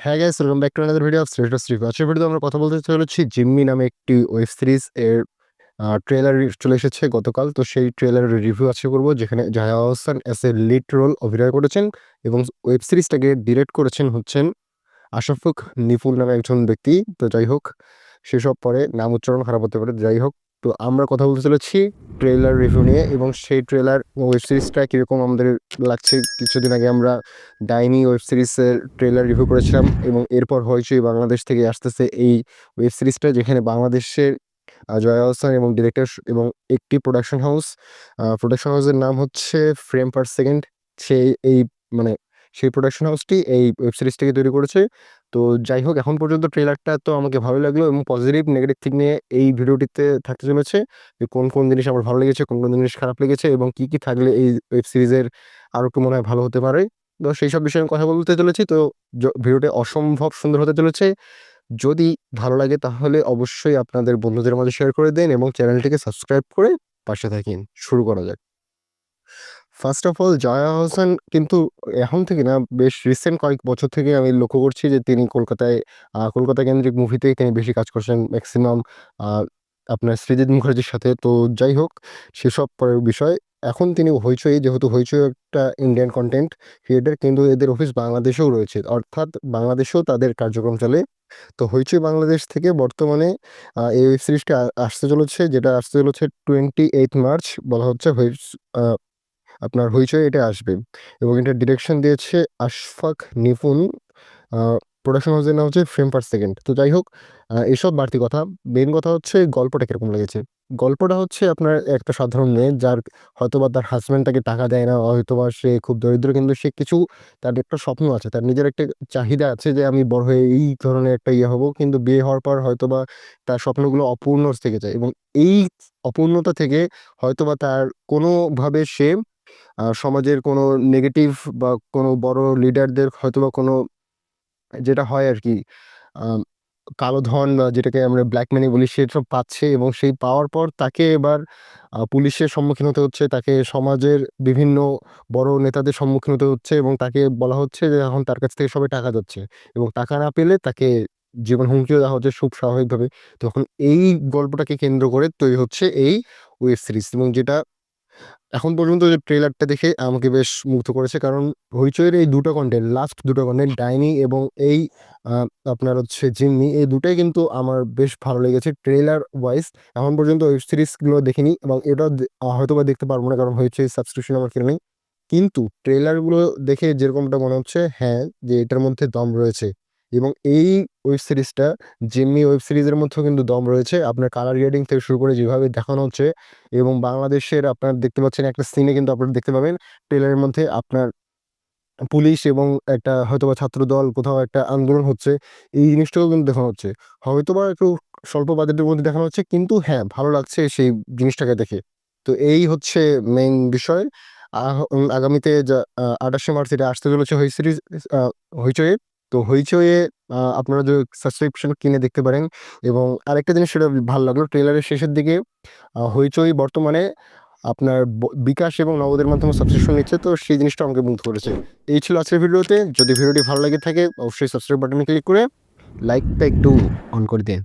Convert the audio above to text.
হ্যাঁ guys, welcome back to another video of শ্রেষ্ঠ শ্রী। আজকের ভিডিওতে আমরা কথা বলতে চলেছি জিম্মি নামে একটি ওয়েব সিরিজ এর ট্রেলার চলে এসেছে গতকাল। তো সেই ট্রেলারের রিভিউ আজকে করবো, যেখানে Jaya Ahsan as a lead role অভিনয় করেছেন এবং ওয়েব সিরিজটাকে ডিরেক্ট করেছেন হচ্ছেন আশরাফুক নিপুল নামে একজন ব্যক্তি। তো যাই হোক, সেসব পরে নাম উচ্চারণ খারাপ হতে পারে, যাই হোক। তো আমরা কথা বলতে চলেছি ট্রেলার রিভিউ নিয়ে এবং সেই ট্রেলার ওয়েব সিরিজটা কীরকম আমাদের লাগছে। কিছুদিন আগে আমরা ডাইনি ওয়েব সিরিজের ট্রেলার রিভিউ করেছিলাম এবং এরপর হইচই বাংলাদেশ থেকে আসতেছে এই ওয়েব সিরিজটা, যেখানে বাংলাদেশের জয়া আহসান এবং ডিরেক্টর এবং একটি প্রোডাকশন হাউসের নাম হচ্ছে ফ্রেম পার সেকেন্ড। সেই এই মানে সেই প্রোডাকশন হাউসটি এই ওয়েব সিরিজটাকে তৈরি করেছে। তো যাই হোক, এখন পর্যন্ত ট্রেলারটা তো আমাকে ভালো লাগলো এবং পজিটিভ নেগেটিভ দিক নিয়ে এই ভিডিওটিতে থাকতে চলেছে, যে কোন কোন জিনিস আমার ভালো লেগেছে, কোন কোন জিনিস খারাপ লেগেছে এবং কি কি থাকলে এই ওয়েব সিরিজের আরও একটু মনে হয় ভালো হতে পারে। তো সেই সব বিষয়ে আমি কথা বলতে চলেছি। তো ভিডিওটি অসম্ভব সুন্দর হতে চলেছে। যদি ভালো লাগে তাহলে অবশ্যই আপনাদের বন্ধুদের মাঝে শেয়ার করে দিন এবং চ্যানেলটিকে সাবস্ক্রাইব করে পাশে থাকেন। শুরু করা যাক। First of all, Jaya Ahsan কিন্তু এখন থেকে না, বেশ রিসেন্ট কয়েক বছর থেকে আমি লক্ষ্য করছি যে তিনি কলকাতা কেন্দ্রিক মুভিতে তিনি বেশি কাজ করছেন, ম্যাক্সিমাম আপনার সৃজিত মুখার্জির সাথে। তো যাই হোক, সেসব পরের বিষয়। এখন তিনি হইচই, যেহেতু হইচই একটা ইন্ডিয়ান কন্টেন্ট ক্রিয়েটার, কিন্তু এদের অফিস বাংলাদেশেও রয়েছে, অর্থাৎ বাংলাদেশেও তাদের কার্যক্রম চলে। তো হইচই বাংলাদেশ থেকে বর্তমানে এই ওয়েব সিরিজটা আসতে চলেছে, যেটা আসতে চলেছে 28 মার্চ বলা হচ্ছে। আপনার হইচই এটা আসবে এবং এটা ডিরেকশন দিয়েছে আশফাক নিপুন। প্রোডাকশন হাউসের নাম হচ্ছে ফ্রেম পার সেকেন্ড। তো যাই হোক, এসব বাড়তি কথা। মেন কথা হচ্ছে গল্পটা কীরকম লেগেছে। গল্পটা হচ্ছে আপনার একটা সাধারণ মেয়ে, যার হয়তোবা তার হাজব্যান্ড তাকে টাকা দেয় না, হয়তোবা সে খুব দরিদ্র, কিন্তু সে কিছু, তার একটা স্বপ্ন আছে, তার নিজের একটা চাহিদা আছে যে আমি বড় হয়ে এই ধরনের একটা হব। কিন্তু বিয়ে হওয়ার পর হয়তোবা তার স্বপ্নগুলো অপূর্ণ থেকে যায় এবং এই অপূর্ণতা থেকে হয়তোবা তার কোনোভাবে সে সমাজের কোনো নেগেটিভ বা কোনো বড় লিডারদের হয়তোবা কোনো, যেটা হয় আর কি, কালো ধন বা যেটাকে আমরা ব্ল্যাক মানি বলি, সেসব পাচ্ছে এবং সেই পাওয়ার পর তাকে এবার পুলিশের সম্মুখীন হতে হচ্ছে, তাকে সমাজের বিভিন্ন বড় নেতাদের সম্মুখীন হতে হচ্ছে এবং তাকে বলা হচ্ছে যে এখন তার কাছ থেকে সবাই টাকা যাচ্ছে এবং টাকা না পেলে তাকে জীবন হুমকিও দেওয়া হচ্ছে খুব স্বাভাবিকভাবে। তখন এই গল্পটাকে কেন্দ্র করে তৈরি হচ্ছে এই ওয়েব সিরিজ এবং যেটা এখন পর্যন্ত যে ট্রেলারটা দেখে আমাকে বেশ মুগ্ধ করেছে। কারণ হইচইয়ের এই লাস্ট দুটো কন্টেন্ট ডাইনি এবং এই আপনার হচ্ছে জিম্মি, এই দুটাই কিন্তু আমার বেশ ভালো লেগেছে ট্রেলার ওয়াইজ। এখন পর্যন্ত ওয়েব সিরিজগুলো দেখিনি এবং এটা হয়তোবা দেখতে পারবো না, কারণ হইচই সাবস্ক্রিপশন আমার কেনা নেই। কিন্তু ট্রেলারগুলো দেখে যেরকমটা মনে হচ্ছে, হ্যাঁ, যে এটার মধ্যে দম রয়েছে এবং এই ওয়েব সিরিজটা জিম্মি ওয়েব সিরিজের মধ্যেও কিন্তু দম রয়েছে। আপনার কালার গ্রেডিং থেকে শুরু করে যেভাবে দেখানো হচ্ছে এবং বাংলাদেশের আপনার দেখতে পাচ্ছেন একটা সিনে, কিন্তু আপনারা দেখতে পাবেন ট্রেলারের মধ্যে আপনার পুলিশ এবং একটা হয়তোবা ছাত্রদল কোথাও একটা আন্দোলন হচ্ছে, এই জিনিসটাও কিন্তু দেখানো হচ্ছে। হয়তোবা একটু স্বল্প বাজেটের মধ্যে দেখানো হচ্ছে, কিন্তু হ্যাঁ, ভালো লাগছে সেই জিনিসটাকে দেখে। তো এই হচ্ছে মেইন বিষয়। আগামীতে যা 28শে মার্চ এটা আসতে চলেছে হইচইয়ে। তো হইচইয়ে আপনারা যে সাবস্ক্রিপশন কিনে দেখতে পারেন। এবং আরেকটা জিনিস, সেটা ভালো লাগলো ট্রেলারের শেষের দিকে, হইচই বর্তমানে আপনার বিকাশ এবং নগদের মাধ্যমে সাবস্ক্রিপশন নিচ্ছে। তো সেই জিনিসটা আমাকে মুগ্ধ করেছে। এই ছিল আজকের ভিডিওতে। যদি ভিডিওটি ভালো লেগে থাকে অবশ্যই সাবস্ক্রাইব বাটনে ক্লিক করে লাইকটা একটু অন করে দিন।